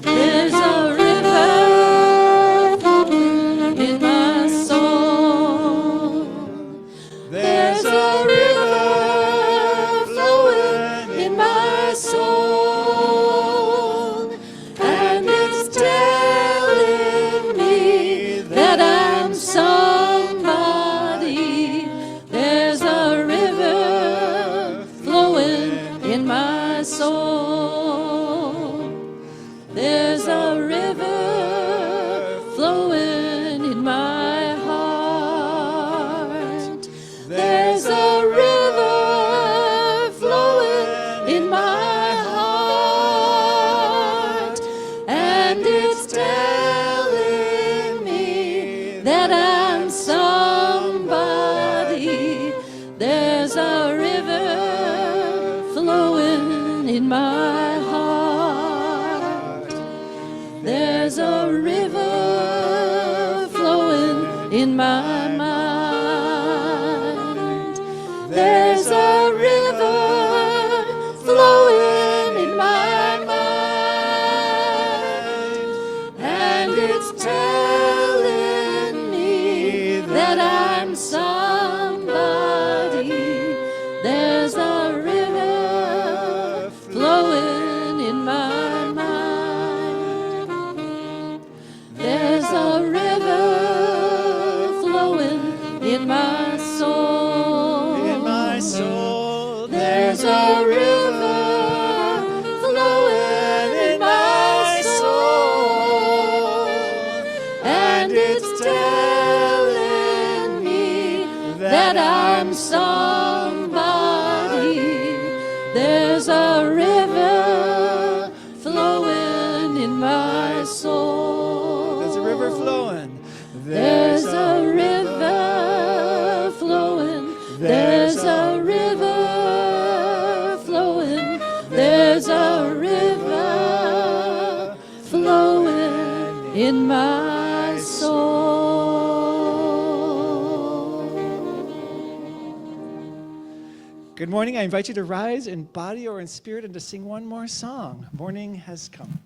There's a river in my soul. There's a river flowing in my soul, and it's telling me that I'm somebody. There's a river flowing in my soul. There's a river flowing in my heart. There's a river flowing in my heart, and it's telling me that I'm somebody. There's a river flowing in my heart. There's a river flowing in my mind. There's a river flowing in my mind, and it's telling me that I'm somebody. There's a river flowing in my mind. There's a river flowing in my soul. In my soul, There's a river flowing in my soul, and it's telling me that I'm somebody. There's a river flowing in my soul. there's a river flowing. There's a river flowing. There's a river flowing. There's a river flowing in my soul. Good morning. I invite you to rise in body or in spirit and to sing one more song. Morning has come.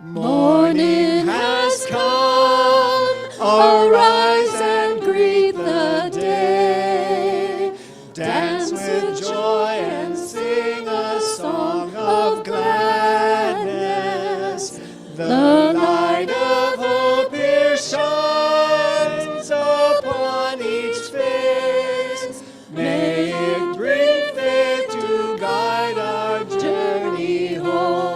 Morning has come, arise and greet the day. Dance with joy and sing a song of gladness. The light of hope here shines upon each face. May it bring faith to guide our journey home.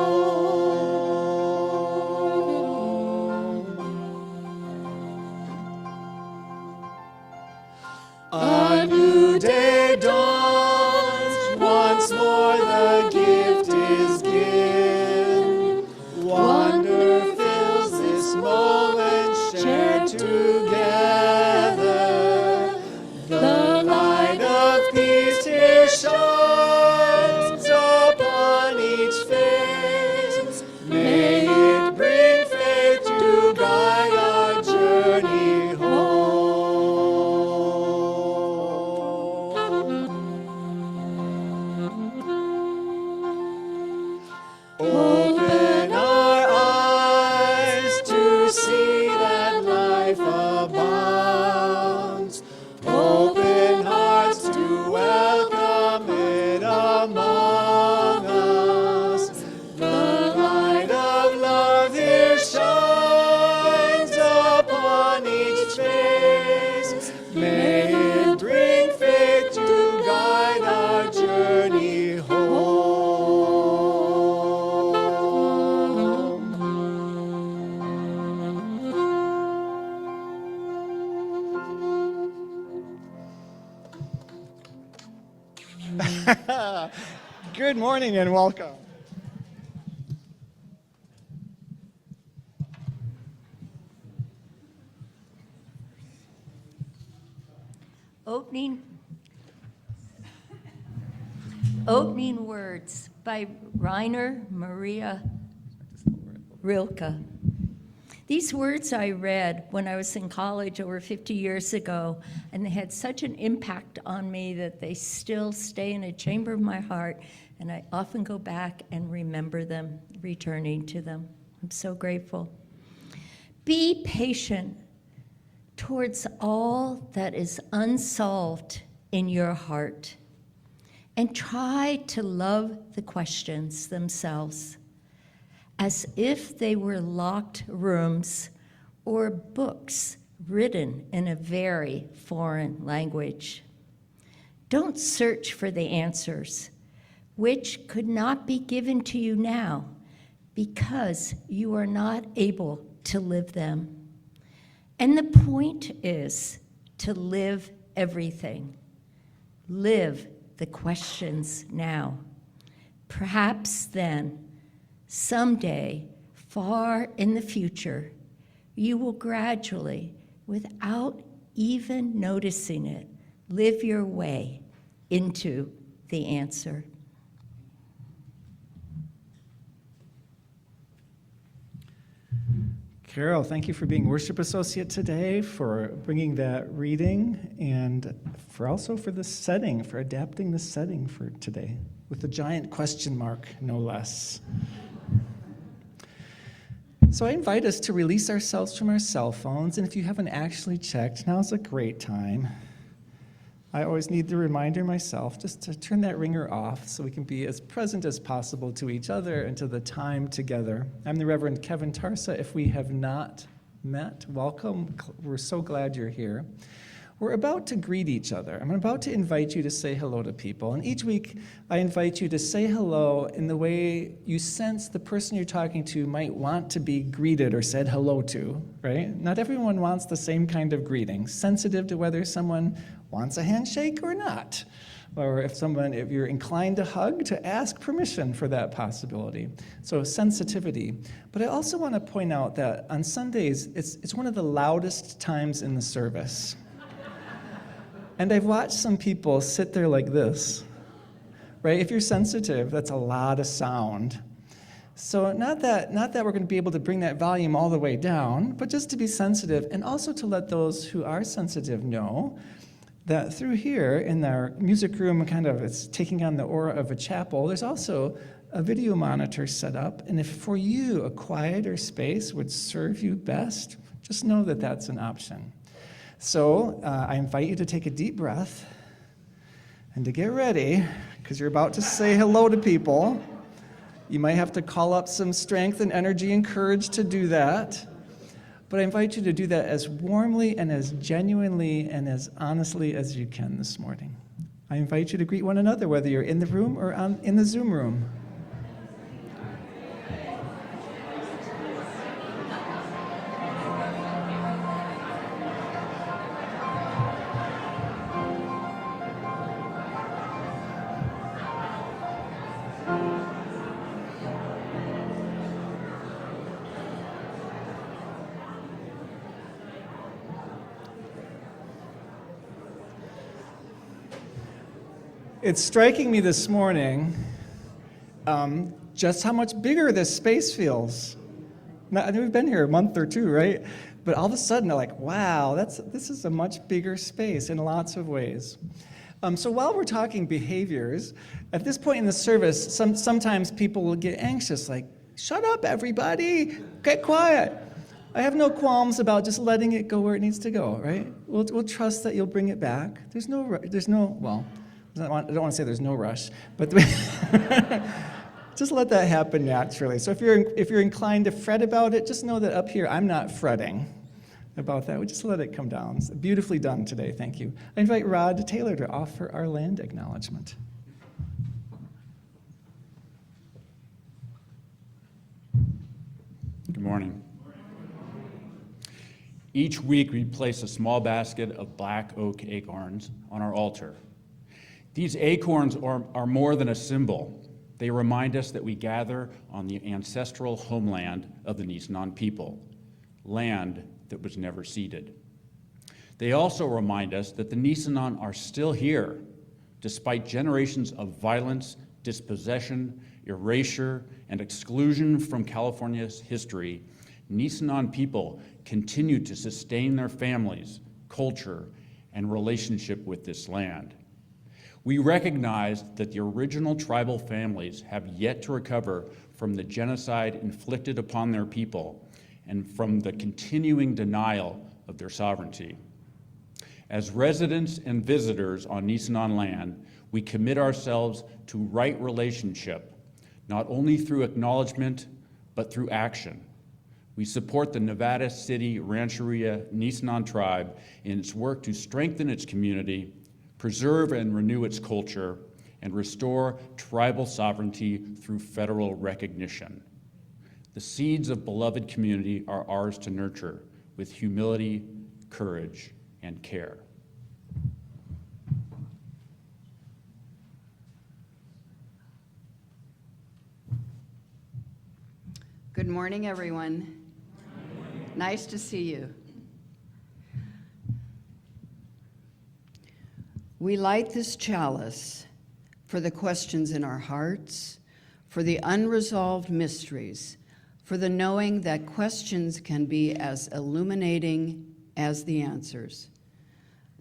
A new day dawns, once more the gift is given. Wonder fills this moment shared together. The light of peace here shines upon each face. May it bring faith to guide our journey home. Open our eyes to see that life abounds. Open hearts to welcome it among us. The light of love here shines upon each face. May it bring faith to guide our journey home. Good morning and welcome. Opening words by Rainer Maria Rilke. These words I read when I was in college over 50 years ago, and they had such an impact on me that they still stay in a chamber of my heart, and I often go back and remember them, returning to them. I'm so grateful. Be patient towards all that is unsolved in your heart, and try to love the questions themselves as if they were locked rooms or books written in a very foreign language. Don't search for the answers, which could not be given to you now because you are not able to live them. And the point is to live everything. Live the questions now. Perhaps then, someday, far in the future, you will gradually, without even noticing it, live your way into the answer. Carol, thank you for being worship associate today, for bringing that reading, and for the setting, for adapting the setting for today with a giant question mark, no less. So I invite us to release ourselves from our cell phones, and if you haven't actually checked, now's a great time. I always need the reminder myself just to turn that ringer off so we can be as present as possible to each other and to the time together. I'm the Reverend Kevin Tarsa. If we have not met, welcome. We're so glad you're here. We're about to greet each other. I'm about to invite you to say hello to people. And each week, I invite you to say hello in the way you sense the person you're talking to might want to be greeted or said hello to, right? Not everyone wants the same kind of greeting, sensitive to whether someone wants a handshake or not. Or if you're inclined to hug, to ask permission for that possibility. So sensitivity. But I also want to point out that on Sundays, it's one of the loudest times in the service. And I've watched some people sit there like this, right? If you're sensitive, that's a lot of sound. So not that we're going to be able to bring that volume all the way down, but just to be sensitive, and also to let those who are sensitive know that through here in our music room, it's taking on the aura of a chapel, there's also a video monitor set up, and if for you a quieter space would serve you best, just know that that's an option. So I invite you to take a deep breath and to get ready, because you're about to say hello to people. You might have to call up some strength and energy and courage to do that. But I invite you to do that as warmly and as genuinely and as honestly as you can this morning. I invite you to greet one another, whether you're in the room or in the Zoom room. It's striking me this morning just how much bigger this space feels. I know we've been here a month or two, right? But all of a sudden, I'm like, wow, this is a much bigger space in lots of ways. So while we're talking behaviors, at this point in the service, sometimes people will get anxious, like, shut up, everybody, get quiet. I have no qualms about just letting it go where it needs to go, right? We'll trust that you'll bring it back. I don't want to say there's no rush, but just let that happen naturally. So if you're inclined to fret about it, just know that up here I'm not fretting about that. We just let it come down. It's beautifully done today, thank you. I invite Rod Taylor to offer our land acknowledgement. Good morning. Each week we place a small basket of black oak acorns on our altar. These acorns are more than a symbol. They remind us that we gather on the ancestral homeland of the Nisenan people, land that was never ceded. They also remind us that the Nisenan are still here, despite generations of violence, dispossession, erasure, and exclusion from California's history. Nisenan people continue to sustain their families, culture, and relationship with this land. We recognize that the original tribal families have yet to recover from the genocide inflicted upon their people and from the continuing denial of their sovereignty. As residents and visitors on Nisenan land, we commit ourselves to right relationship, not only through acknowledgement, but through action. We support the Nevada City Rancheria Nisenan tribe in its work to strengthen its community, preserve and renew its culture, and restore tribal sovereignty through federal recognition. The seeds of beloved community are ours to nurture with humility, courage, and care. Good morning, everyone. Nice to see you. We light this chalice for the questions in our hearts, for the unresolved mysteries, for the knowing that questions can be as illuminating as the answers.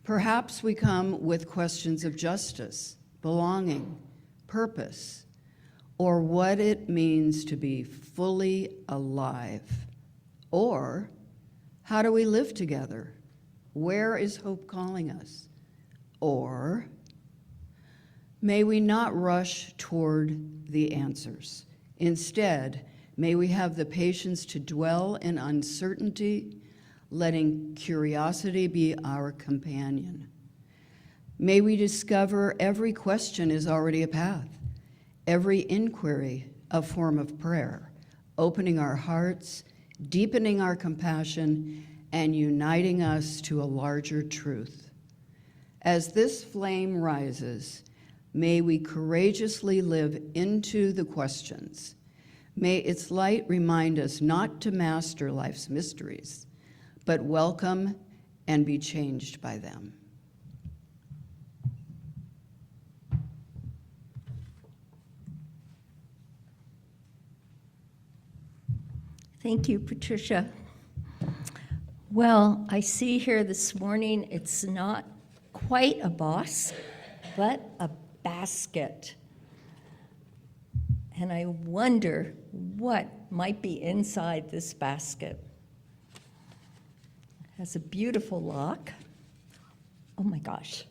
Perhaps we come with questions of justice, belonging, purpose, or what it means to be fully alive. Or, how do we live together? Where is hope calling us? Or, may we not rush toward the answers. Instead, may we have the patience to dwell in uncertainty, letting curiosity be our companion. May we discover every question is already a path, every inquiry a form of prayer, opening our hearts, deepening our compassion, and uniting us to a larger truth. As this flame rises, may we courageously live into the questions. May its light remind us not to master life's mysteries, but welcome and be changed by them. Thank you, Patricia. Well, I see here this morning it's not quite a boss, but a basket. And I wonder what might be inside this basket. It has a beautiful lock. Oh my gosh.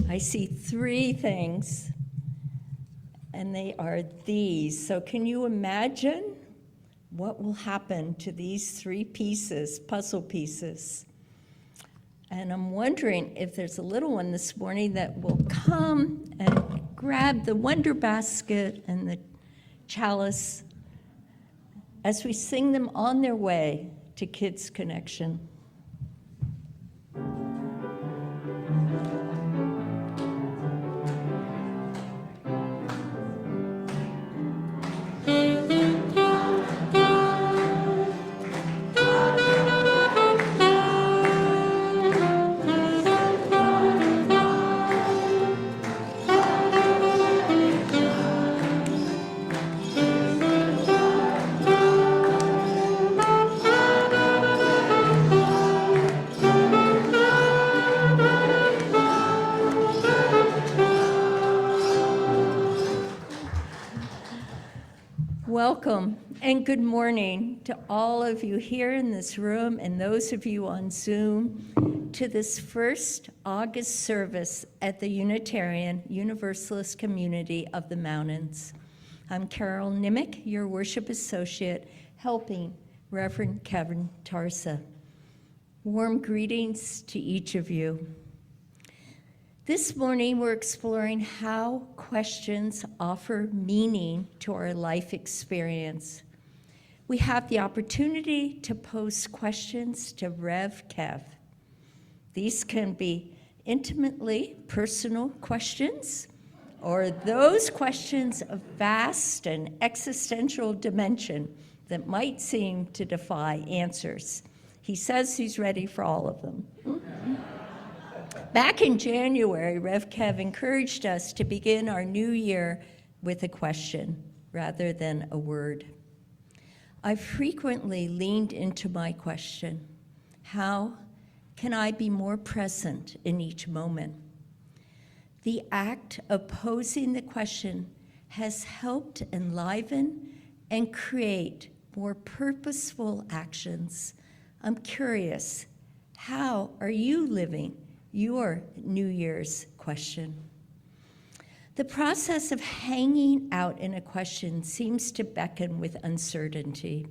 I see 3 things, and they are these. So can you imagine what will happen to these 3 pieces, puzzle pieces? And I'm wondering if there's a little one this morning that will come and grab the wonder basket and the chalice as we sing them on their way to Kids Connection. Welcome and good morning to all of you here in this room and those of you on Zoom to this first August service at the Unitarian Universalist Community of the Mountains. I'm Carol Nimick, your worship associate, helping Reverend Kevin Tarsa. Warm greetings to each of you. This morning, we're exploring how questions offer meaning to our life experience. We have the opportunity to pose questions to Rev Kev. These can be intimately personal questions, or those questions of vast and existential dimension that might seem to defy answers. He says he's ready for all of them. Back in January, Rev Kev encouraged us to begin our new year with a question rather than a word. I frequently leaned into my question, how can I be more present in each moment? The act of posing the question has helped enliven and create more purposeful actions. I'm curious, how are you living your New Year's question? The process of hanging out in a question seems to beckon with uncertainty.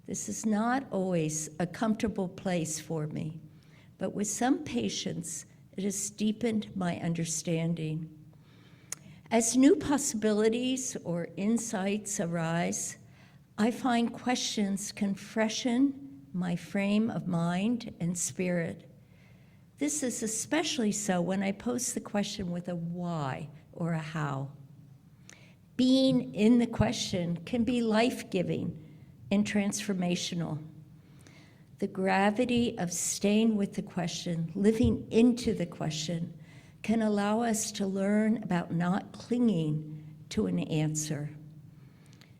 This is not always a comfortable place for me, but with some patience, it has deepened my understanding. As new possibilities or insights arise, I find questions can freshen my frame of mind and spirit. This is especially so when I pose the question with a why or a how. Being in the question can be life-giving and transformational. The gravity of staying with the question, living into the question, can allow us to learn about not clinging to an answer.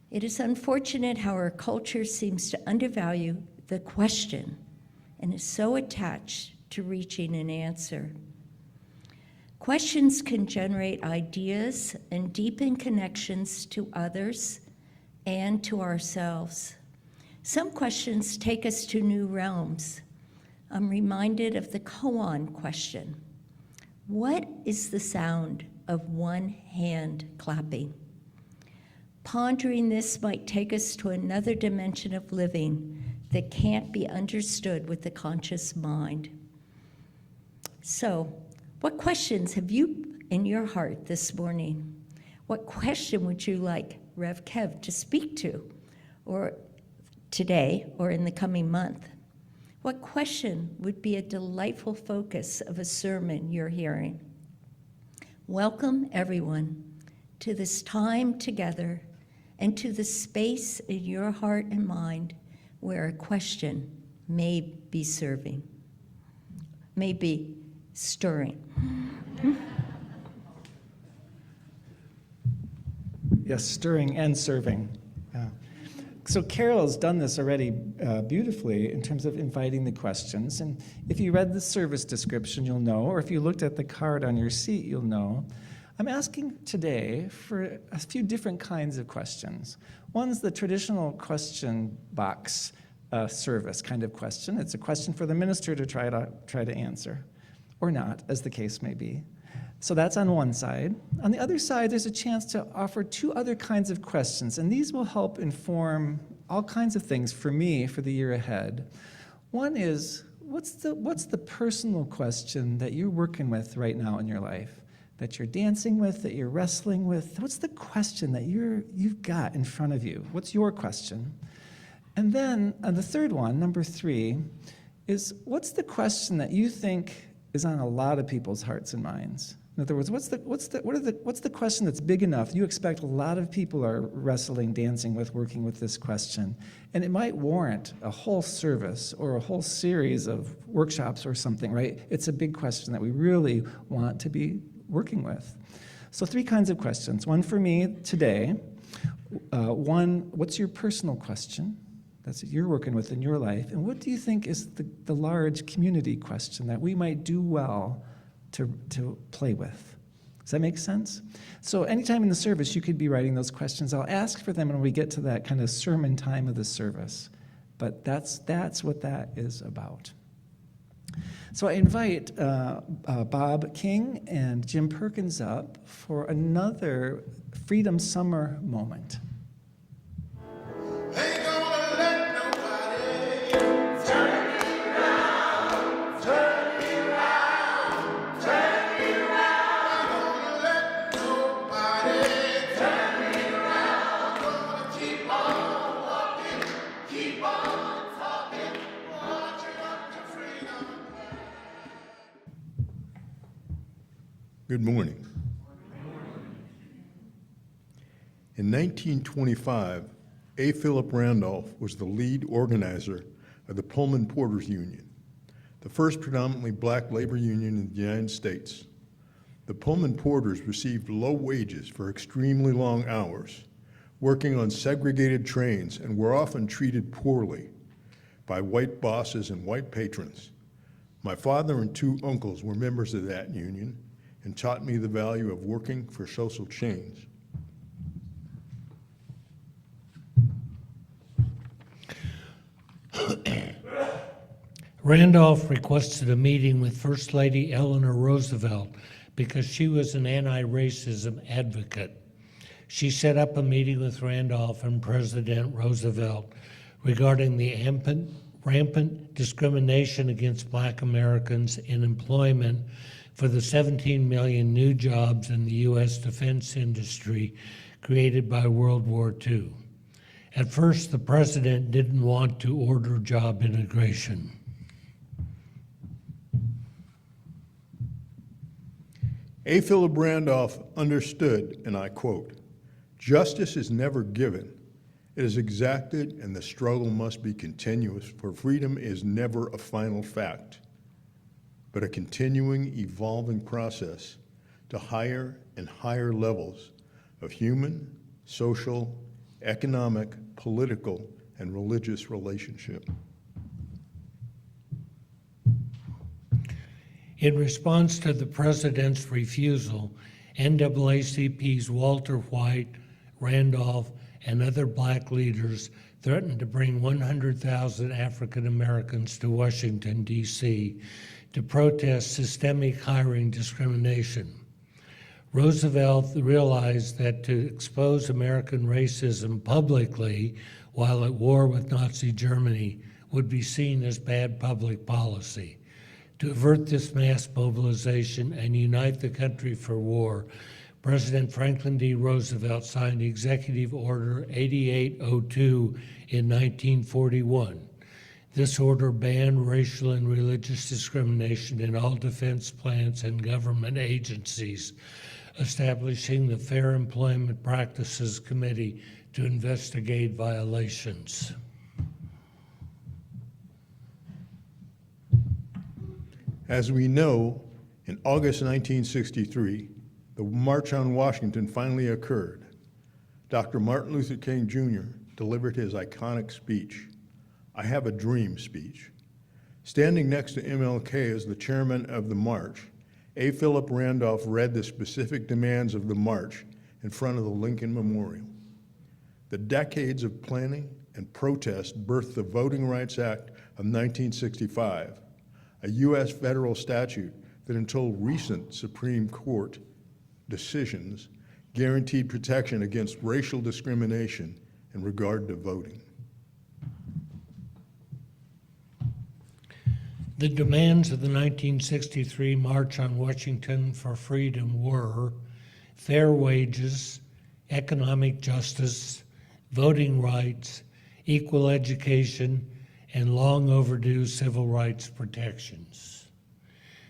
It is unfortunate how our culture seems to undervalue the question and is so attached to reaching an answer. Questions can generate ideas and deepen connections to others and to ourselves. Some questions take us to new realms. I'm reminded of the koan question. What is the sound of one hand clapping? Pondering this might take us to another dimension of living that can't be understood with the conscious mind. So, what questions have you in your heart this morning? What question would you like Rev Kev to speak to, or today, or in the coming month? What question would be a delightful focus of a sermon you're hearing? Welcome, everyone, to this time together and to the space in your heart and mind where a question may be stirring. Yes, stirring and serving. Yeah. So Carol has done this already beautifully in terms of inviting the questions. And if you read the service description, you'll know, or if you looked at the card on your seat, you'll know. I'm asking today for a few different kinds of questions. One's the traditional question box service kind of question. It's a question for the minister to try to answer, or not, as the case may be. So that's on one side. On the other side, there's a chance to offer two other kinds of questions, and these will help inform all kinds of things for me for the year ahead. One is, what's the personal question that you're working with right now in your life, that you're dancing with, that you're wrestling with? What's the question that you've got in front of you? What's your question? And then the third one, number 3, is what's the question that you think is on a lot of people's hearts and minds? In other words, what's the question that's big enough you expect a lot of people are wrestling, dancing with, working with this question, and it might warrant a whole service or a whole series of workshops or something, right? It's a big question that we really want to be working with. So 3 kinds of questions. One for me today. One, what's your personal question? That's what you're working with in your life. And what do you think is the large community question that we might do well to play with? Does that make sense? So anytime in the service, you could be writing those questions. I'll ask for them when we get to that kind of sermon time of the service. But that's what that is about. So I invite Bob King and Jim Perkins up for another Freedom Summer moment. Good morning. In 1925, A. Philip Randolph was the lead organizer of the Pullman Porters Union, the first predominantly black labor union in the United States. The Pullman Porters received low wages for extremely long hours, working on segregated trains and were often treated poorly by white bosses and white patrons. My father and two uncles were members of that union and taught me the value of working for social change. Randolph requested a meeting with First Lady Eleanor Roosevelt because she was an anti-racism advocate. She set up a meeting with Randolph and President Roosevelt regarding the rampant discrimination against Black Americans in employment for the 17 million new jobs in the U.S. defense industry created by World War II. At first, the president didn't want to order job integration. A. Philip Randolph understood, and I quote, "Justice is never given. It is exacted, and the struggle must be continuous, for freedom is never a final fact, but a continuing, evolving process to higher and higher levels of human, social, economic, political, and religious relationship." In response to the president's refusal, NAACP's Walter White, Randolph, and other Black leaders threatened to bring 100,000 African Americans to Washington, D.C. to protest systemic hiring discrimination. Roosevelt realized that to expose American racism publicly while at war with Nazi Germany would be seen as bad public policy. To avert this mass mobilization and unite the country for war, President Franklin D. Roosevelt signed Executive Order 8802 in 1941. This order banned racial and religious discrimination in all defense plants and government agencies, establishing the Fair Employment Practices Committee to investigate violations. As we know, in August 1963, the March on Washington finally occurred. Dr. Martin Luther King Jr. delivered his iconic speech, "I Have a Dream" speech. Standing next to MLK as the chairman of the march, A. Philip Randolph read the specific demands of the march in front of the Lincoln Memorial. The decades of planning and protest birthed the Voting Rights Act of 1965, a U.S. federal statute that until recent Supreme Court decisions guaranteed protection against racial discrimination in regard to voting. The demands of the 1963 March on Washington for Freedom were fair wages, economic justice, voting rights, equal education, and long overdue civil rights protections.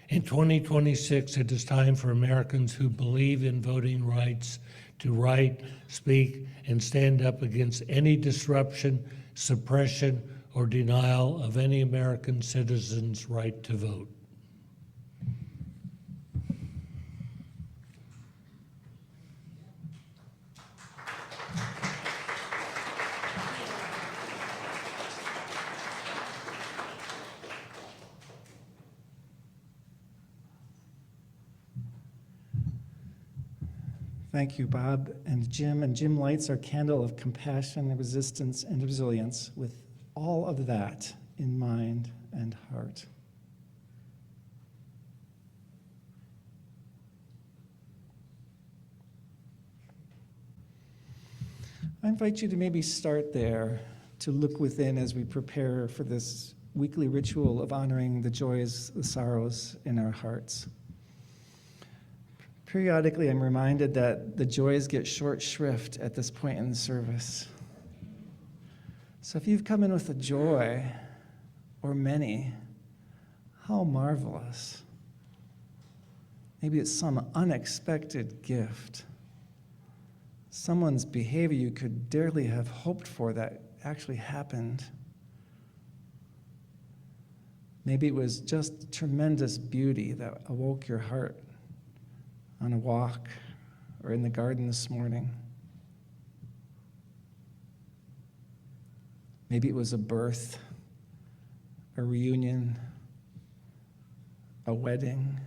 In 2026, it is time for Americans who believe in voting rights to write, speak, and stand up against any disruption, suppression, or denial of any American citizen's right to vote. Thank you, Bob and Jim. And Jim lights our candle of compassion, resistance, and resilience with all of that in mind and heart. I invite you to maybe start there, to look within as we prepare for this weekly ritual of honoring the joys, the sorrows in our hearts. Periodically, I'm reminded that the joys get short shrift at this point in the service. So if you've come in with a joy, or many, how marvelous. Maybe it's some unexpected gift. Someone's behavior you could barely have hoped for that actually happened. Maybe it was just tremendous beauty that awoke your heart on a walk or in the garden this morning. Maybe it was a birth, a reunion, a wedding.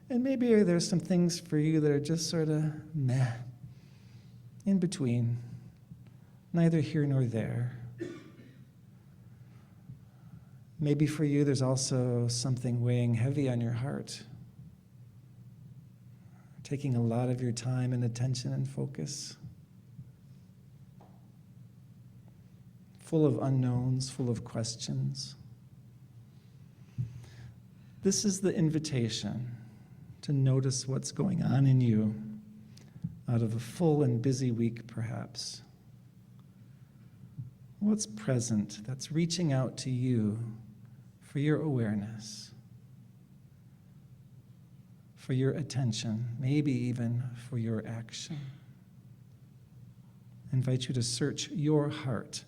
And maybe there's some things for you that are just sort of meh, in between, neither here nor there. Maybe for you there's also something weighing heavy on your heart, taking a lot of your time and attention and focus, full of unknowns, full of questions. This is the invitation to notice what's going on in you out of a full and busy week, perhaps. What's present that's reaching out to you for your awareness, for your attention, maybe even for your action. I invite you to search your heart.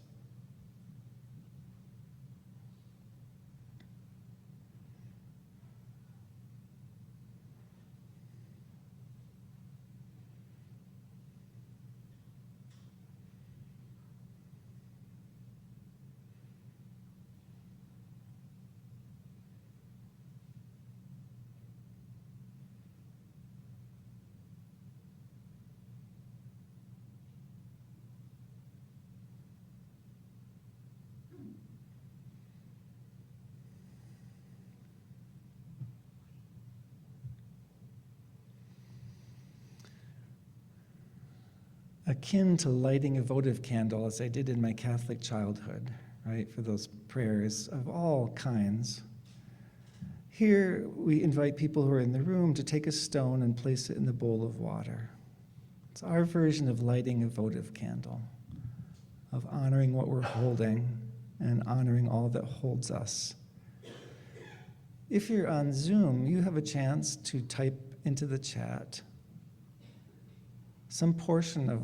Akin to lighting a votive candle, as I did in my Catholic childhood, right, for those prayers of all kinds. Here, we invite people who are in the room to take a stone and place it in the bowl of water. It's our version of lighting a votive candle, of honoring what we're holding and honoring all that holds us. If you're on Zoom, you have a chance to type into the chat some portion of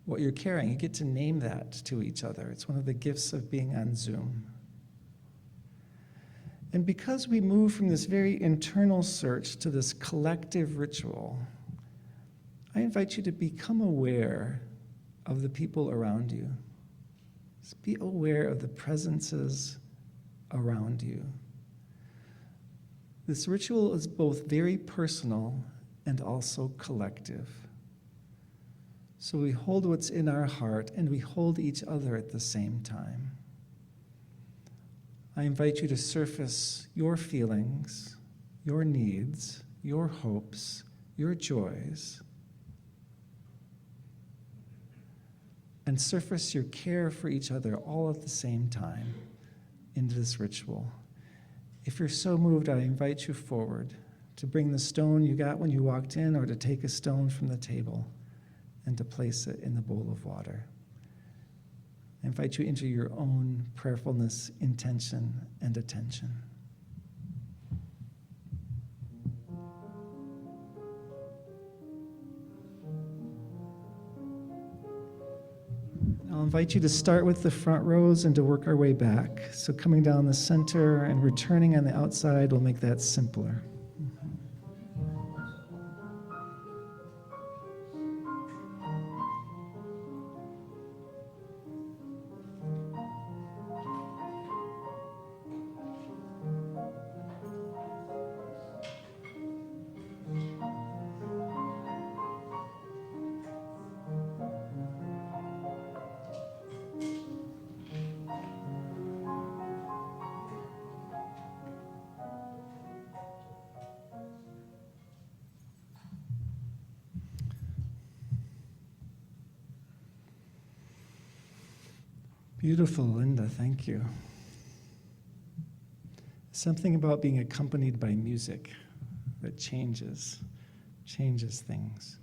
what you're carrying. You get to name that to each other. It's one of the gifts of being on Zoom. And because we move from this very internal search to this collective ritual, I invite you to become aware of the people around you. Just be aware of the presences around you. This ritual is both very personal and also collective. So we hold what's in our heart and we hold each other at the same time. I invite you to surface your feelings, your needs, your hopes, your joys, and surface your care for each other all at the same time into this ritual. If you're so moved, I invite you forward to bring the stone you got when you walked in or to take a stone from the table and to place it in the bowl of water. I invite you into your own prayerfulness, intention, and attention. I'll invite you to start with the front rows and to work our way back. So coming down the center and returning on the outside will make that simpler. Beautiful, Linda, thank you. Something about being accompanied by music that changes things.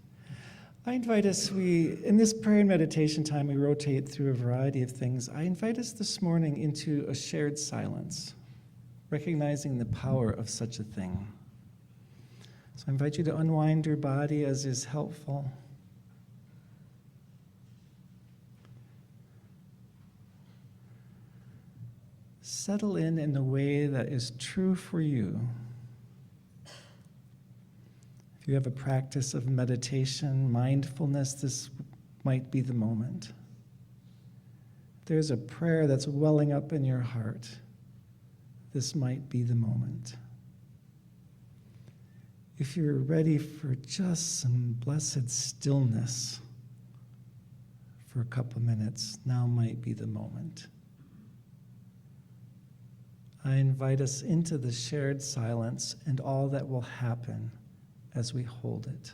I invite us, in this prayer and meditation time, we rotate through a variety of things. I invite us this morning into a shared silence, recognizing the power of such a thing. So I invite you to unwind your body as is helpful. Settle in a way that is true for you. If If you have a practice of meditation, mindfulness, this might be the moment. If there's a prayer that's welling up in your heart, this might be the moment. If you're ready for just some blessed stillness for a couple minutes, now might be the moment. I invite us into the shared silence and all that will happen as we hold it.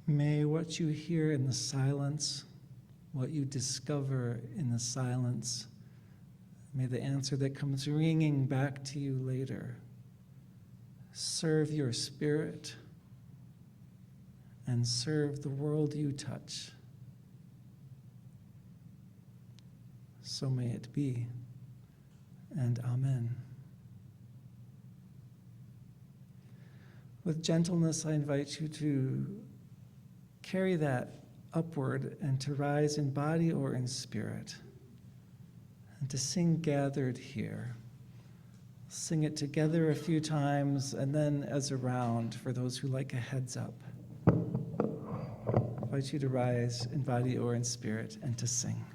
May what you hear in the silence, what you discover in the silence, may the answer that comes ringing back to you later serve your spirit and serve the world you touch. So may it be, and amen. With gentleness, I invite you to carry that upward and to rise in body or in spirit, and to sing Gathered Here. Sing it together a few times, and then as a round for those who like a heads up. I invite you to rise in body or in spirit and to sing.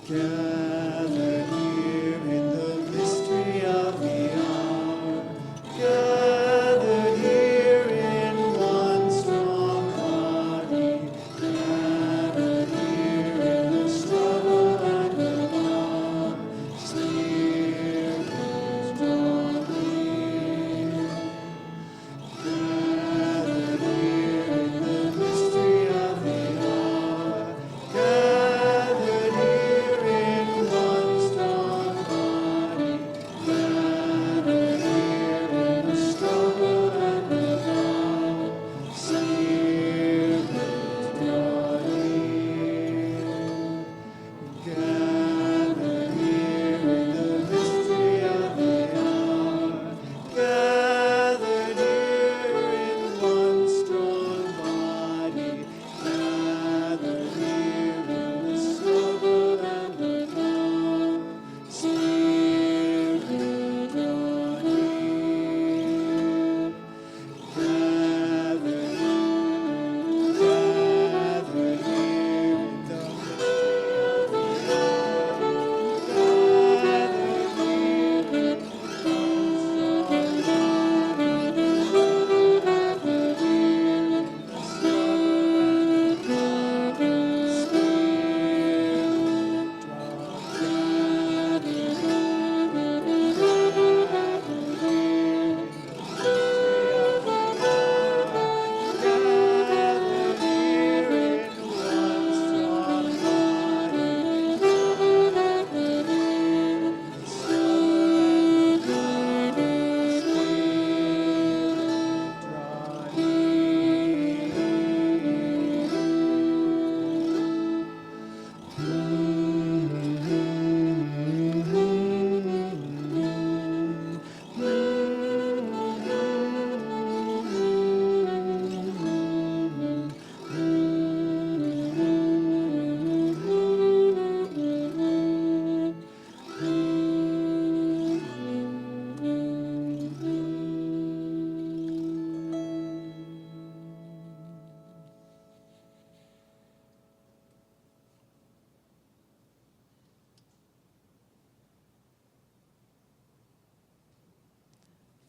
Gathered here in the mystery of the hour, gathered here in one strong body, gathered here in the struggle and the power, Spirit draw near. Gathered here in the mystery of the hour, gathered here in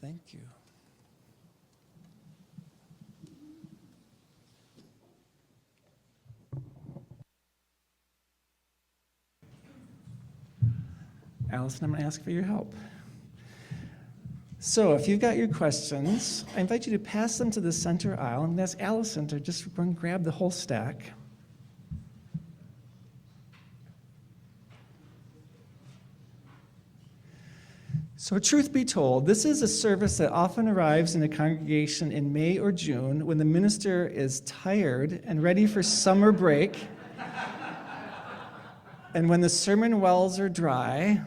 Thank you. Allison, I'm going to ask for your help. So if you've got your questions, I invite you to pass them to the center aisle. I'm going to ask Allison to just run grab the whole stack. So truth be told, this is a service that often arrives in a congregation in May or June when the minister is tired and ready for summer break, and when the sermon wells are dry.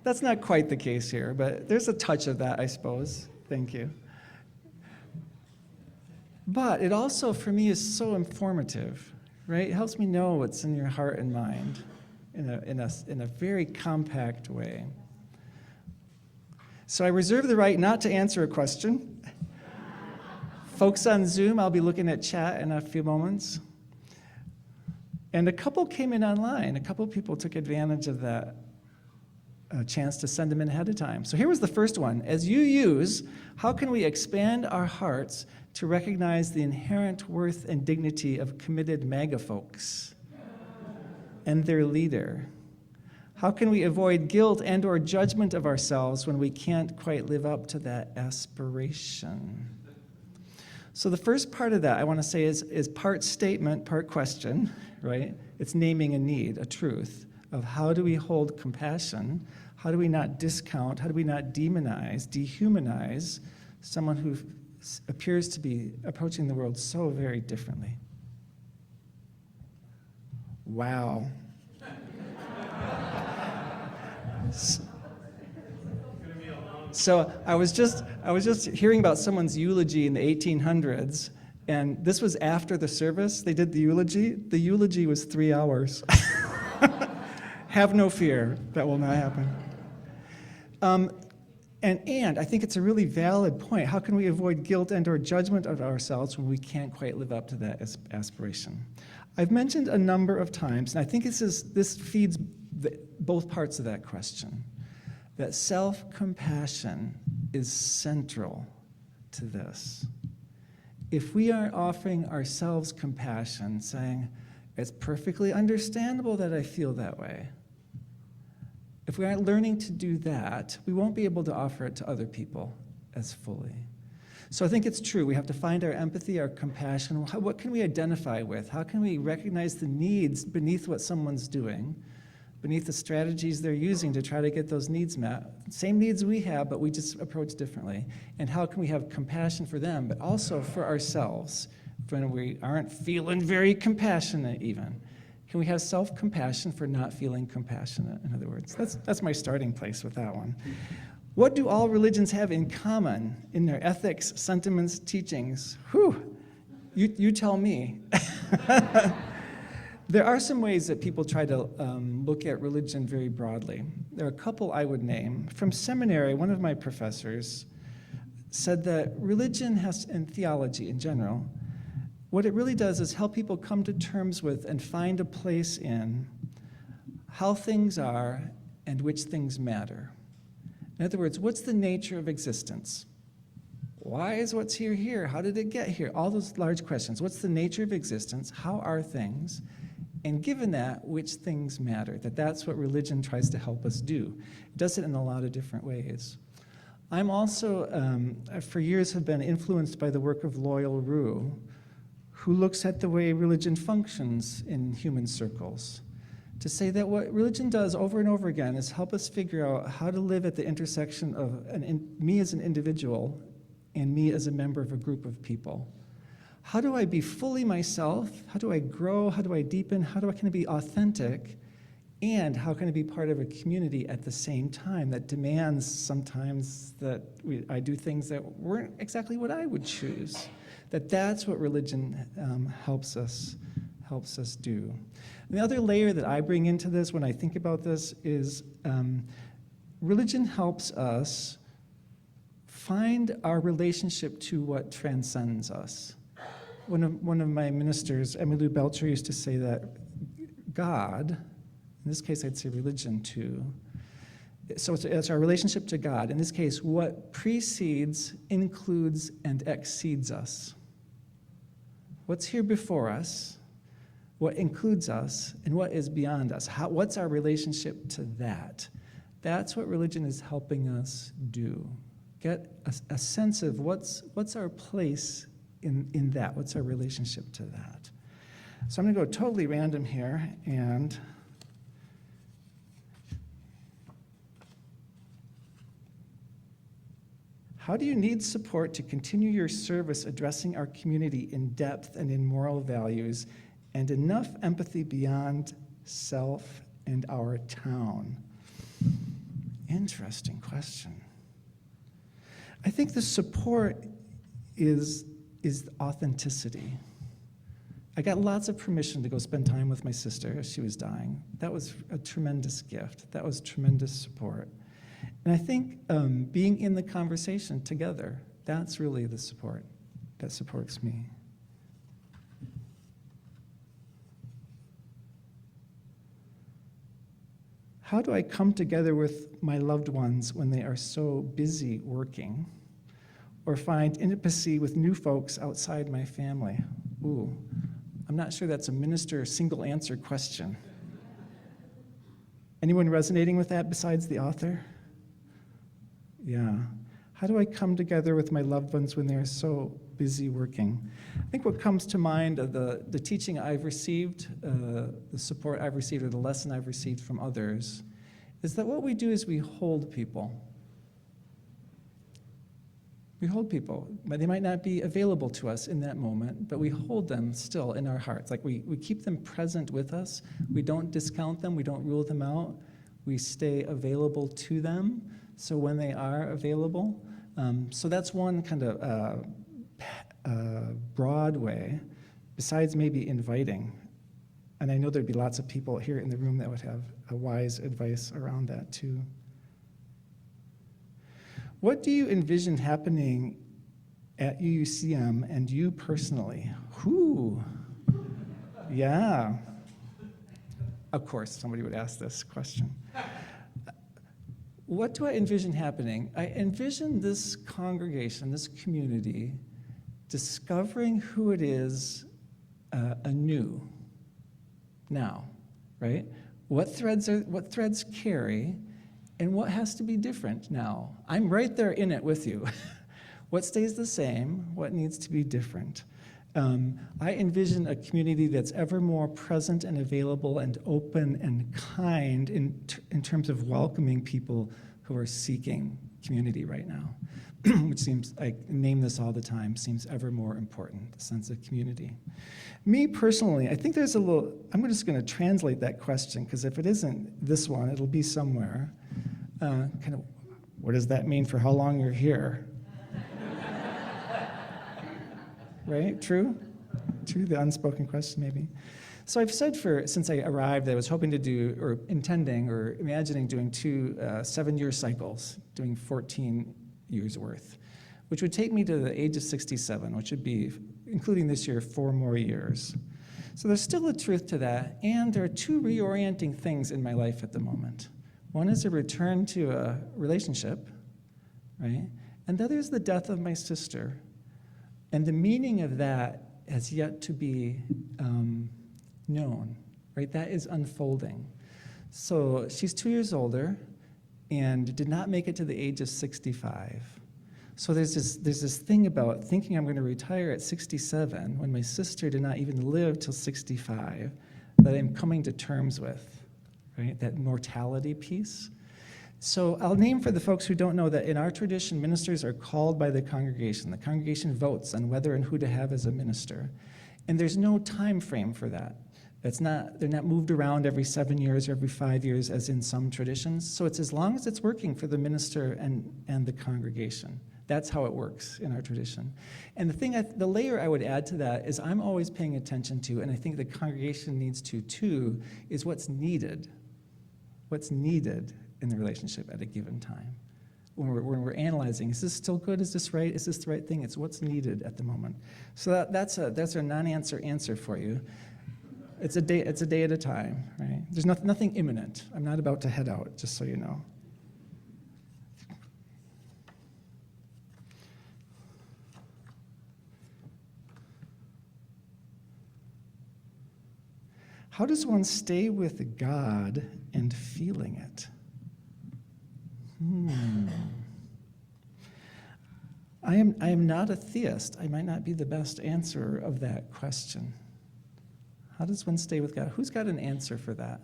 That's not quite the case here, but there's a touch of that, I suppose. Thank you. But it also, for me, is so informative, right? It helps me know what's in your heart and mind in a very compact way. So I reserve the right not to answer a question. Folks on Zoom, I'll be looking at chat in a few moments. And a couple came in online. A couple people took advantage of that chance to send them in ahead of time. So here was the first one. As you use, how can we expand our hearts to recognize the inherent worth and dignity of committed MAGA folks and their leader? How can we avoid guilt and or judgment of ourselves when we can't quite live up to that aspiration? So the first part of that I want to say is part statement, part question, right? It's naming a need, a truth of how do we hold compassion? How do we not discount? How do we not demonize, dehumanize someone who appears to be approaching the world so very differently? Wow. So I was just hearing about someone's eulogy in the 1800s, and this was after the service. They did the eulogy. The eulogy was 3 hours. Have no fear, that will not happen. And I think it's a really valid point. How can we avoid guilt and or judgment of ourselves when we can't quite live up to that aspiration? I've mentioned a number of times, and I think this feeds both parts of that question, that self-compassion is central to this. If we aren't offering ourselves compassion, saying, it's perfectly understandable that I feel that way, if we aren't learning to do that, we won't be able to offer it to other people as fully. So I think it's true. We have to find our empathy, our compassion. What can we identify with? How can we recognize the needs beneath what someone's doing, beneath the strategies they're using to try to get those needs met? Same needs we have, but we just approach differently. And how can we have compassion for them, but also for ourselves when we aren't feeling very compassionate even? Can we have self-compassion for not feeling compassionate, in other words? That's my starting place with that one. What do all religions have in common in their ethics, sentiments, teachings? Whew, you tell me. There are some ways that people try to look at religion very broadly. There are a couple I would name. From seminary, one of my professors said that religion and theology in general, what it really does is help people come to terms with and find a place in how things are and which things matter. In other words, what's the nature of existence? Why is what's here here? How did it get here? All those large questions. What's the nature of existence? How are things? And given that, which things matter? That's what religion tries to help us do. It does it in a lot of different ways. I'm also, for years, have been influenced by the work of Loyal Rue, who looks at the way religion functions in human circles, to say that what religion does over and over again is help us figure out how to live at the intersection of me as an individual and me as a member of a group of people. How do I be fully myself? How do I grow? How do I deepen? Can I be authentic? And how can I be part of a community at the same time that demands sometimes that I do things that weren't exactly what I would choose? That's what religion helps us do. And the other layer that I bring into this when I think about this is religion helps us find our relationship to what transcends us. One of my ministers, Emmylou Belcher, used to say that God, in this case I'd say religion too, So it's our relationship to God. In this case, what precedes, includes, and exceeds us. What's here before us, what includes us, and what is beyond us. What's our relationship to that? That's what religion is helping us do. Get a sense of what's our place in that. What's our relationship to that? So I'm going to go totally random here, and how do you need support to continue your service addressing our community in depth and in moral values, and enough empathy beyond self and our town? Interesting question. I think the support is authenticity. I got lots of permission to go spend time with my sister as she was dying. That was a tremendous gift. That was tremendous support. And I think being in the conversation together, that's really the support that supports me. How do I come together with my loved ones when they are so busy working, or find intimacy with new folks outside my family? Ooh, I'm not sure that's a minister single answer question. Anyone resonating with that besides the author? Yeah. How do I come together with my loved ones when they're so busy working? I think what comes to mind of the teaching I've received, the support I've received, or the lesson I've received from others, is that what we do is we hold people. We hold people. They might not be available to us in that moment, but we hold them still in our hearts. Like we keep them present with us. We don't discount them. We don't rule them out. We stay available to them. So when they are available, so that's one kind of broad way, besides maybe inviting. And I know there'd be lots of people here in the room that would have a wise advice around that too. What do you envision happening at UUCM and you personally? Whoo, yeah. Of course, somebody would ask this question. What do I envision happening? I envision this congregation, this community, discovering who it is anew now, right? What threads carry, and what has to be different now? I'm right there in it with you. What stays the same? What needs to be different? I envision a community that's ever more present and available and open and kind in terms of welcoming people who are seeking community right now, which seems, I name this all the time, seems ever more important, the sense of community. Me personally, I think there's a little, I'm just going to translate that question, because if it isn't this one, it'll be somewhere. Kind of, what does that mean for how long you're here? Right? True? True, the unspoken question, maybe. So I've said since I arrived, I was hoping to do, or intending, or imagining doing 2 7-year cycles, doing 14 years worth, which would take me to the age of 67, which would be, including this year, 4 more years. So there's still a truth to that, and there are 2 reorienting things in my life at the moment. One is a return to a relationship, right? And the other is the death of my sister. And the meaning of that has yet to be known, right? That is unfolding. So she's 2 years older and did not make it to the age of 65. So there's this thing about thinking I'm going to retire at 67 when my sister did not even live till 65 that I'm coming to terms with, right? That mortality piece. So I'll name for the folks who don't know that in our tradition, ministers are called by the congregation. The congregation votes on whether and who to have as a minister. And there's no time frame for that. They're not moved around every 7 years or every 5 years as in some traditions. So it's as long as it's working for the minister and the congregation. That's how it works in our tradition. And the layer I would add to that is I'm always paying attention to, and I think the congregation needs to too, is what's needed. What's needed in the relationship at a given time. When we're analyzing, is this still good? Is this right? Is this the right thing? It's what's needed at the moment. So that's a non-answer answer for you. It's a day at a time, right? There's nothing imminent. I'm not about to head out, just so you know. How does one stay with God and feeling it? I am not a theist. I might not be the best answerer of that question. How does one stay with God? Who's got an answer for that?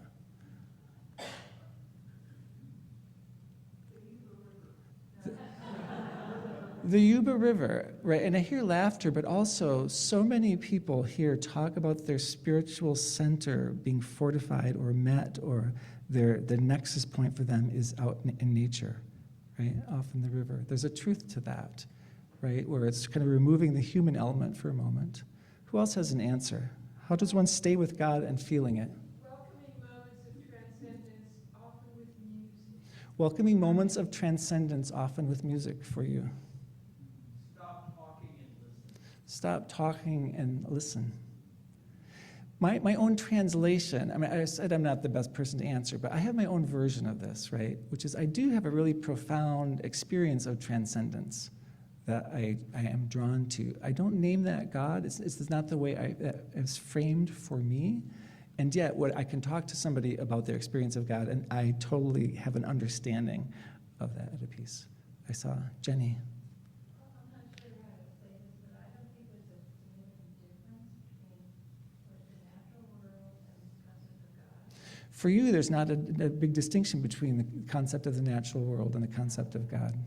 The Yuba River, right? And I hear laughter, but also so many people here talk about their spiritual center being fortified or met, or the nexus point for them is out in nature, right? Off in the river. There's a truth to that, right? Where it's kind of removing the human element for a moment. Who else has an answer? How does one stay with God and feeling it? Welcoming moments of transcendence, often with music. Welcoming moments of transcendence, often with music for you. Stop talking and listen. My own translation, I mean, I said I'm not the best person to answer, but I have my own version of this, right? Which is I do have a really profound experience of transcendence that I am drawn to. I don't name that God. It's not the way it's framed for me. And yet, what I can talk to somebody about their experience of God, and I totally have an understanding of that at a piece. I saw Jenny. I'm not sure how to say this, but I don't think there's a significant difference between the natural world and the concept of God. For you, there's not a big distinction between the concept of the natural world and the concept of God.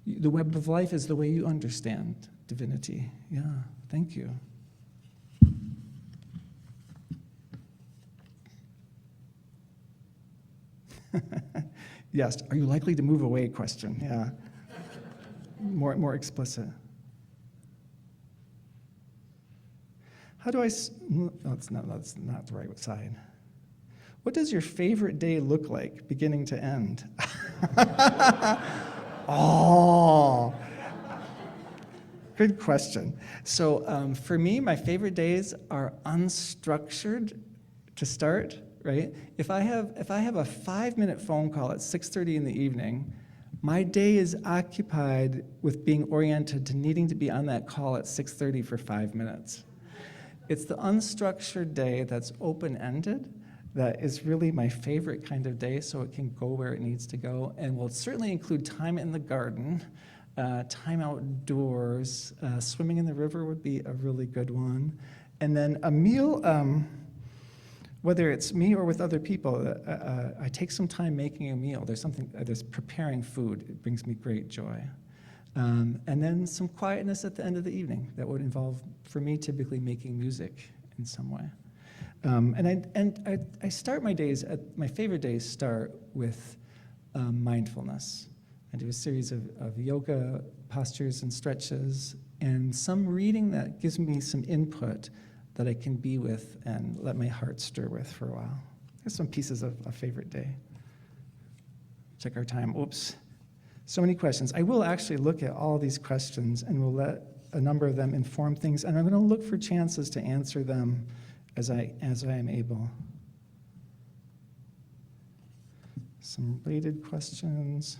The web of life is the way you understand divinity. Yeah, thank you. Yes, are you likely to move away question? Yeah. More explicit. How do I, no, that's not the right side. What does your favorite day look like, beginning to end? Oh, good question. So for me, my favorite days are unstructured to start, right? If I have a 5-minute phone call at 6:30 in the evening, my day is occupied with being oriented to needing to be on that call at 6:30 for 5 minutes. It's the unstructured day that's open-ended that is really my favorite kind of day, so it can go where it needs to go, and will certainly include time in the garden, time outdoors, swimming in the river would be a really good one, and then a meal, whether it's me or with other people, I take some time making a meal. There's preparing food. It brings me great joy. And then some quietness at the end of the evening that would involve, for me, typically making music in some way. I start my days, my favorite days start with mindfulness. I do a series of yoga postures and stretches, and some reading that gives me some input that I can be with and let my heart stir with for a while. Here's some pieces of a favorite day. Check our time. Oops. So many questions. I will actually look at all these questions, and we'll let a number of them inform things, and I'm going to look for chances to answer them as I am able. Some related questions.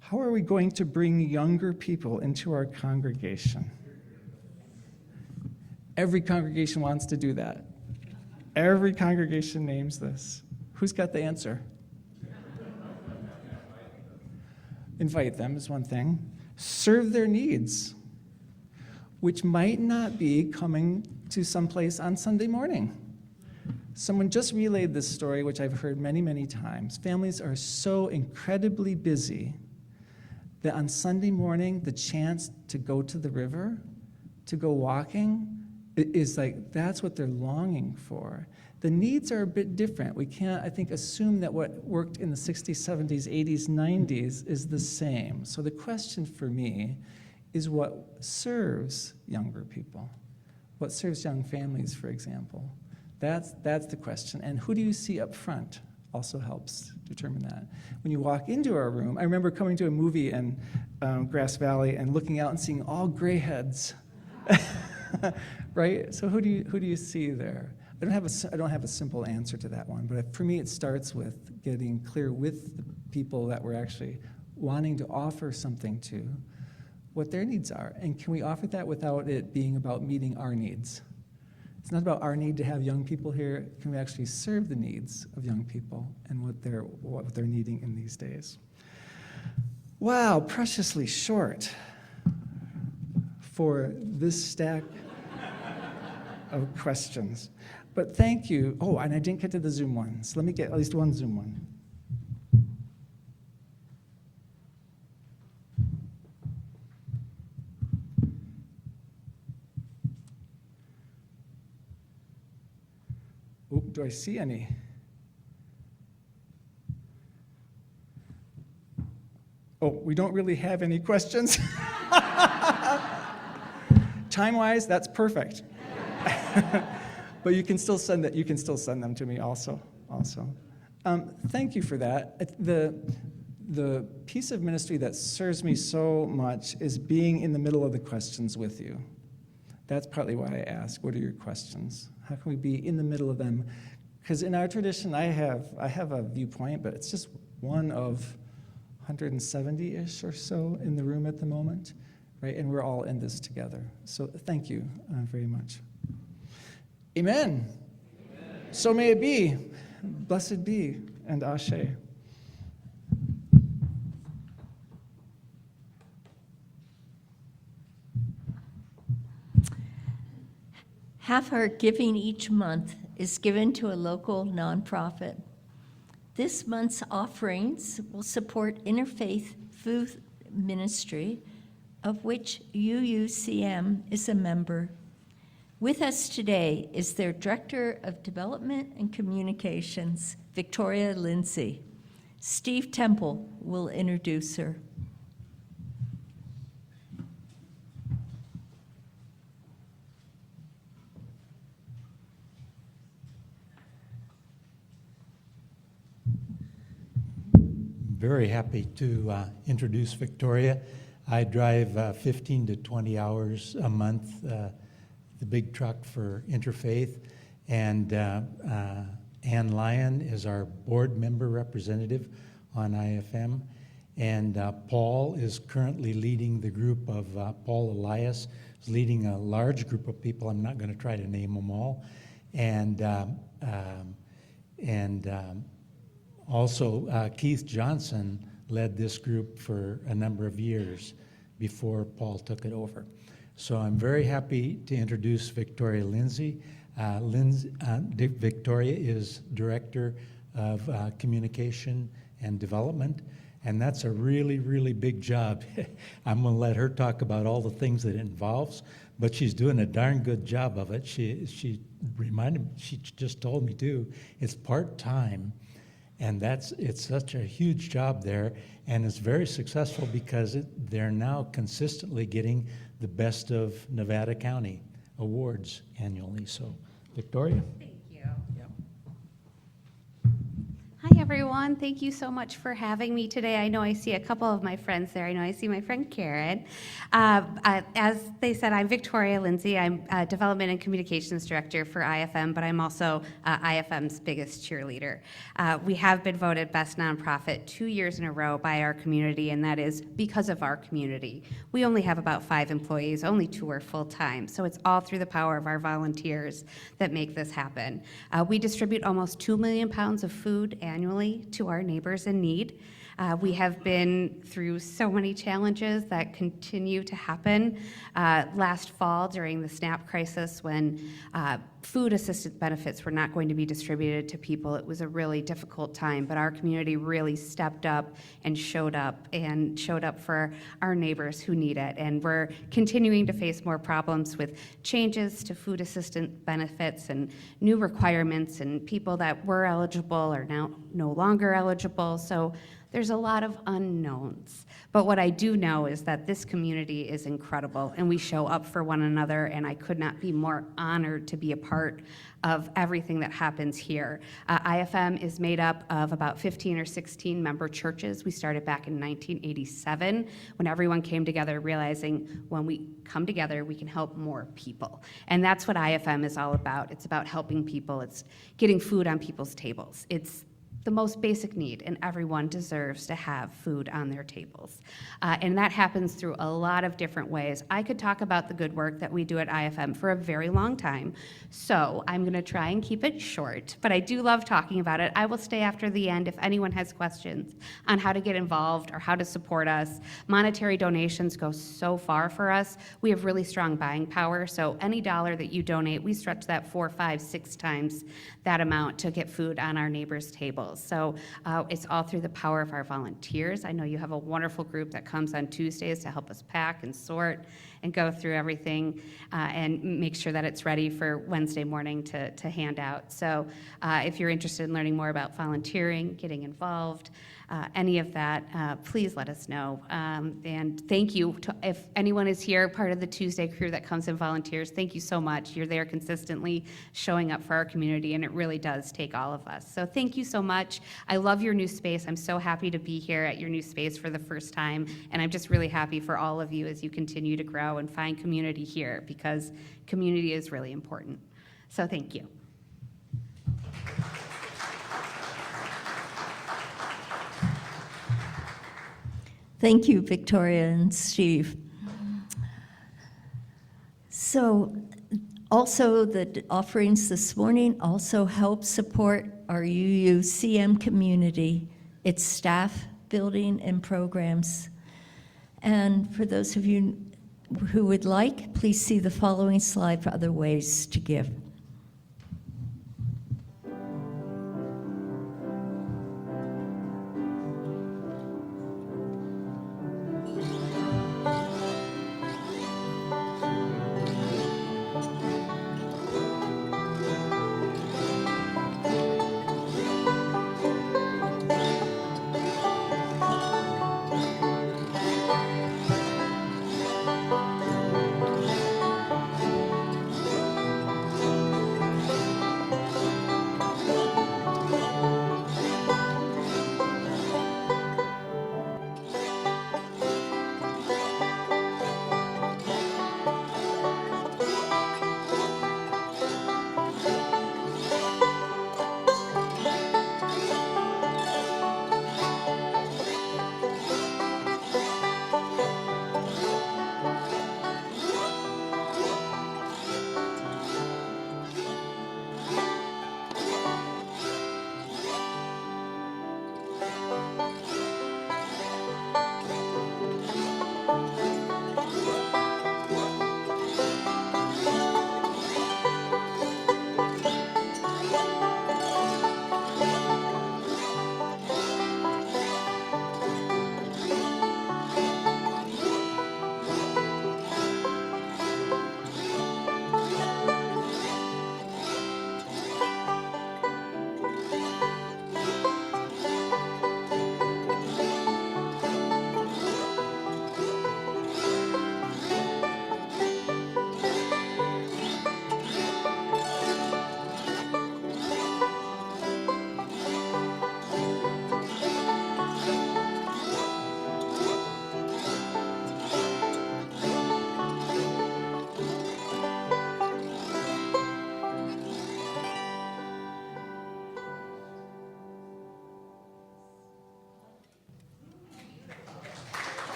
How are we going to bring younger people into our congregation? Every congregation wants to do that. Every congregation names this. Who's got the answer? Invite them is one thing. Serve their needs, which might not be coming to someplace on Sunday morning. Someone just relayed this story, which I've heard many, many times. Families are so incredibly busy that on Sunday morning, the chance to go to the river, to go walking, is like, that's what they're longing for. The needs are a bit different. We can't, I think, assume that what worked in the 60s, 70s, 80s, 90s is the same. So the question for me is what serves younger people? What serves young families, for example? That's the question. And who do you see up front also helps determine that. When you walk into our room, I remember coming to a movie in Grass Valley and looking out and seeing all gray heads, right? So who do you see there? I don't have a simple answer to that one, but for me it starts with getting clear with the people that we're actually wanting to offer something to, what their needs are. And can we offer that without it being about meeting our needs? It's not about our need to have young people here. Can we actually serve the needs of young people and what they're needing in these days? Wow, preciously short for this stack of questions. But thank you. Oh, and I didn't get to the Zoom one, so let me get at least one Zoom one. Oh, do I see any? Oh, we don't really have any questions. Time-wise, that's perfect. But you can still send that. You can still send them to me also. Thank you for that. The piece of ministry that serves me so much is being in the middle of the questions with you. That's partly why I ask, what are your questions? How can we be in the middle of them? Because in our tradition, I have a viewpoint, but it's just one of 170-ish or so in the room at the moment, right? And we're all in this together. So thank you very much. Amen. Amen. So may it be. Blessed be, and Ashe. Half our giving each month is given to a local nonprofit. This month's offerings will support interfaith food ministry, of which UUCM is a member. With us today is their Director of Development and Communications, Victoria Lindsay. Steve Temple will introduce her. Very happy to introduce Victoria. I drive 15 to 20 hours a month, the big truck for Interfaith, and Ann Lyon is our board member representative on IFM, and Paul is currently leading the group of, Paul Elias is leading a large group of people. I'm not going to try to name them all, and also, Keith Johnson led this group for a number of years before Paul took it over. So I'm very happy to introduce Victoria Lindsay. Victoria is Director of Communication and Development, and that's a really, really big job. I'm going to let her talk about all the things that it involves, but she's doing a darn good job of it. She reminded me, she just told me too, it's part-time. And it's such a huge job there, and it's very successful because they're now consistently getting the Best of Nevada County awards annually. So, Victoria? Thank you. Yep. Hi, everyone. Thank you so much for having me today. I know I see a couple of my friends there. I know I see my friend Karen. As they said, I'm Victoria Lindsay. I'm Development and Communications Director for IFM, but I'm also IFM's biggest cheerleader. We have been voted Best Nonprofit 2 years in a row by our community, and that is because of our community. We only have about 5 employees, only 2 are full-time, so it's all through the power of our volunteers that make this happen. We distribute almost 2 million pounds of food annually to our neighbors in need. We have been through so many challenges that continue to happen. Last fall, during the SNAP crisis, when food assistance benefits were not going to be distributed to people, it was a really difficult time, but our community really stepped up and showed up for our neighbors who need it. And we're continuing to face more problems with changes to food assistance benefits and new requirements, and people that were eligible are now no longer eligible. So there's a lot of unknowns. But what I do know is that this community is incredible, and we show up for one another, and I could not be more honored to be a part of everything that happens here. IFM is made up of about 15 or 16 member churches. We started back in 1987 when everyone came together, realizing when we come together, we can help more people. And that's what IFM is all about. It's about helping people. It's getting food on people's tables. It's the most basic need, and everyone deserves to have food on their tables. And that happens through a lot of different ways. I could talk about the good work that we do at IFM for a very long time, so I'm going to try and keep it short, but I do love talking about it. I will stay after the end if anyone has questions on how to get involved or how to support us. Monetary donations go so far for us. We have really strong buying power, so any dollar that you donate, we stretch that 4, 5, 6 times that amount to get food on our neighbors' tables. So it's all through the power of our volunteers. I know you have a wonderful group that comes on Tuesdays to help us pack and sort and go through everything and make sure that it's ready for Wednesday morning to hand out. So if you're interested in learning more about volunteering, getting involved, any of that, please let us know. And thank you to, if anyone is here, part of the Tuesday crew that comes and volunteers, thank you so much. You're there consistently showing up for our community, and it really does take all of us. So thank you so much. I love your new space. I'm so happy to be here at your new space for the first time, and I'm just really happy for all of you as you continue to grow and find community here, because community is really important. So thank you. Thank you, Victoria and Steve. So also the offerings this morning also help support our UUCM community, its staff, building, and programs. And for those of you who would like, please see the following slide for other ways to give.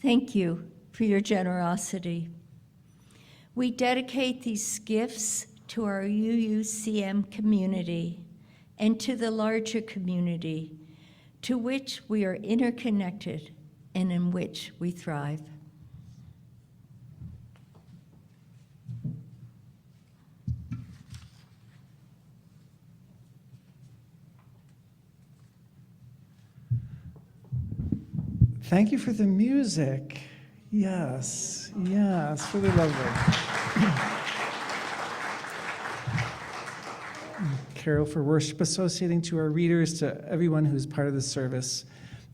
Thank you for your generosity. We dedicate these gifts to our UUCM community and to the larger community to which we are interconnected and in which we thrive. Thank you for the music. Yes, yes, really lovely. Carol for worship associating to our readers, to everyone who's part of the service.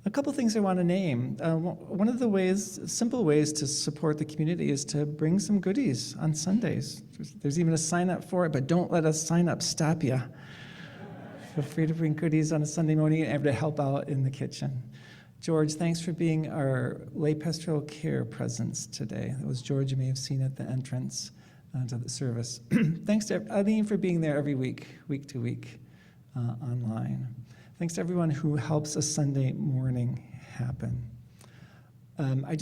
A couple things I want to name. One of the ways, simple ways to support the community is to bring some goodies on Sundays. There's even a sign up for it, but don't let a sign up stop you. Feel free to bring goodies on a Sunday morning and to help out in the kitchen. George, thanks for being our lay pastoral care presence today. That was George you may have seen at the entrance to the service. Thanks to Eileen for being there every week to week online. Thanks to everyone who helps a Sunday morning happen. I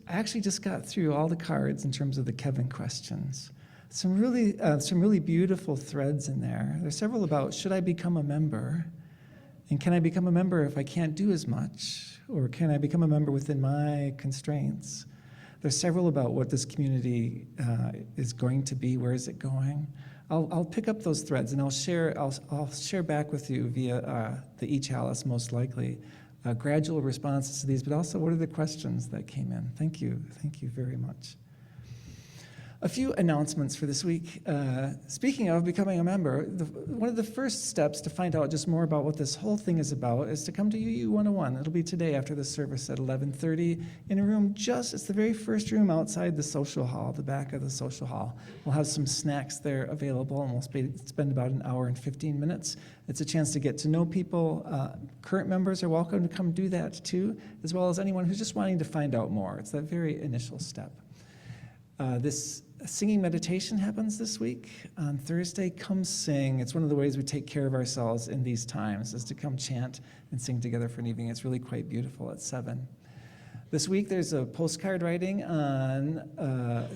actually just got through all the cards in terms of the Kevin questions. Some really beautiful threads in there. There's several about, should I become a member? And can I become a member if I can't do as much? Or can I become a member within my constraints? There's several about what this community is going to be, where is it going? I'll pick up those threads and I'll share back with you via the e-chalice most likely, gradual responses to these, but also what are the questions that came in. Thank you very much. A few announcements for this week. Speaking of becoming a member, one of the first steps to find out just more about what this whole thing is about is to come to UU 101. It'll be today after the service at 11:30 in a room it's the very first room outside the social hall, the back of the social hall. We'll have some snacks there available and we'll spend about an hour and 15 minutes. It's a chance to get to know people. Current members are welcome to come do that too, as well as anyone who's just wanting to find out more. It's that very initial step. This singing meditation happens this week on Thursday. Come sing. It's one of the ways we take care of ourselves in these times, is to come chant and sing together for an evening. It's really quite beautiful at 7. This week there's a postcard writing on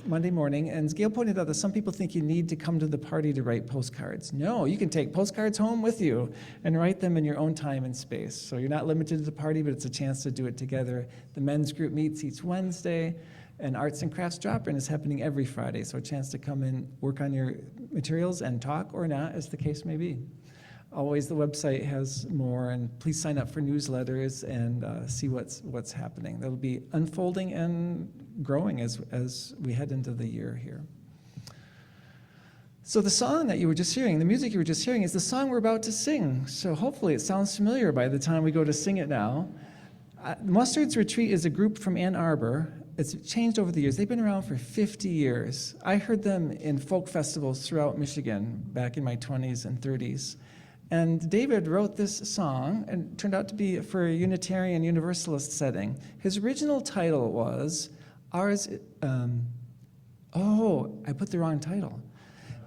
Monday morning, and as Gail pointed out that some people think you need to come to the party to write postcards. No, you can take postcards home with you and write them in your own time and space. So you're not limited to the party, but it's a chance to do it together. The men's group meets each Wednesday. And Arts and Crafts Drop-In is happening every Friday, so a chance to come and work on your materials and talk or not, as the case may be. Always the website has more, and please sign up for newsletters and see what's happening. That'll be unfolding and growing as we head into the year here. So the song that you were just hearing, the music you were just hearing, is the song we're about to sing. So hopefully it sounds familiar by the time we go to sing it now. Mustard's Retreat is a group from Ann Arbor. It's changed over the years. They've been around for 50 years. I heard them in folk festivals throughout Michigan back in my 20s and 30s. And David wrote this song, and it turned out to be for a Unitarian Universalist setting. His original title was, I put the wrong title.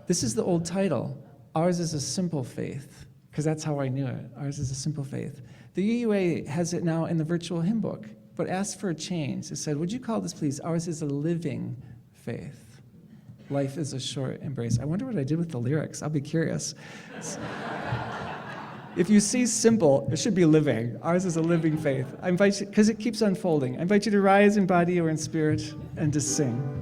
This is the old title. Ours is a Simple Faith, because that's how I knew it. Ours is a Simple Faith. The UUA has it now in the virtual hymn book, but asked for a change. It said, would you call this, please? Ours is a living faith. Life is a short embrace. I wonder what I did with the lyrics. I'll be curious. If you see simple, it should be living. Ours is a living faith. I invite you, because it keeps unfolding, I invite you to rise in body or in spirit and to sing.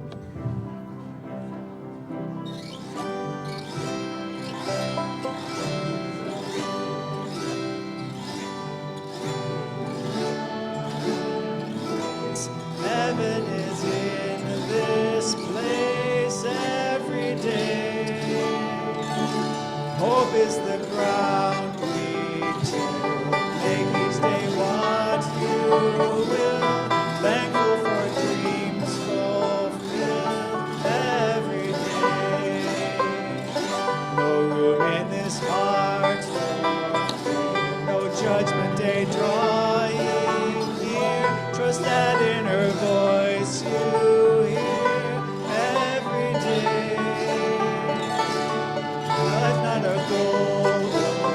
Heaven is in this place every day. Hope is the ground we to make each day what you will. Thankful for dreams fulfilled every day. No room in this heart for fear, no judgment day drawing near. Trust that inner voice you hear every day. Life not a goal.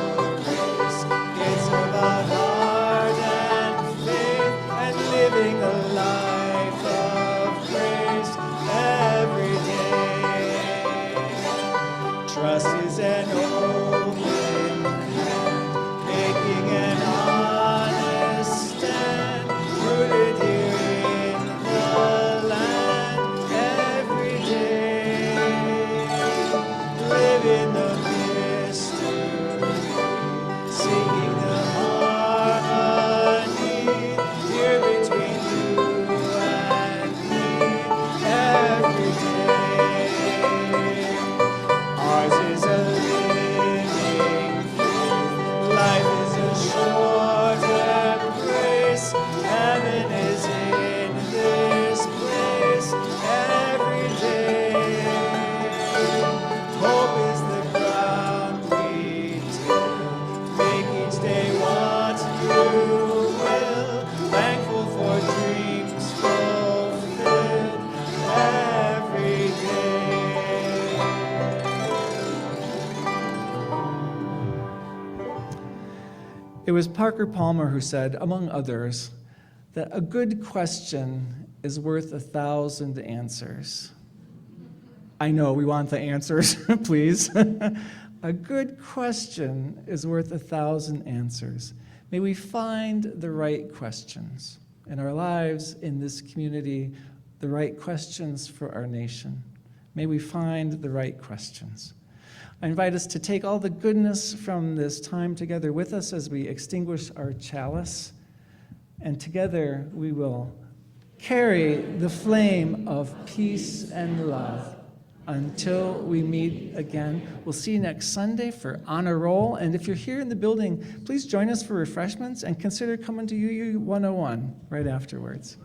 was Parker Palmer who said, among others, that a good question is worth 1,000 answers. I know, we want the answers, please. A good question is worth 1,000 answers. May we find the right questions in our lives, in this community, the right questions for our nation. May we find the right questions. I invite us to take all the goodness from this time together with us as we extinguish our chalice, and together we will carry the flame of peace and love until we meet again. We'll see you next Sunday for Honor Roll, and if you're here in the building, please join us for refreshments and consider coming to UU 101 right afterwards.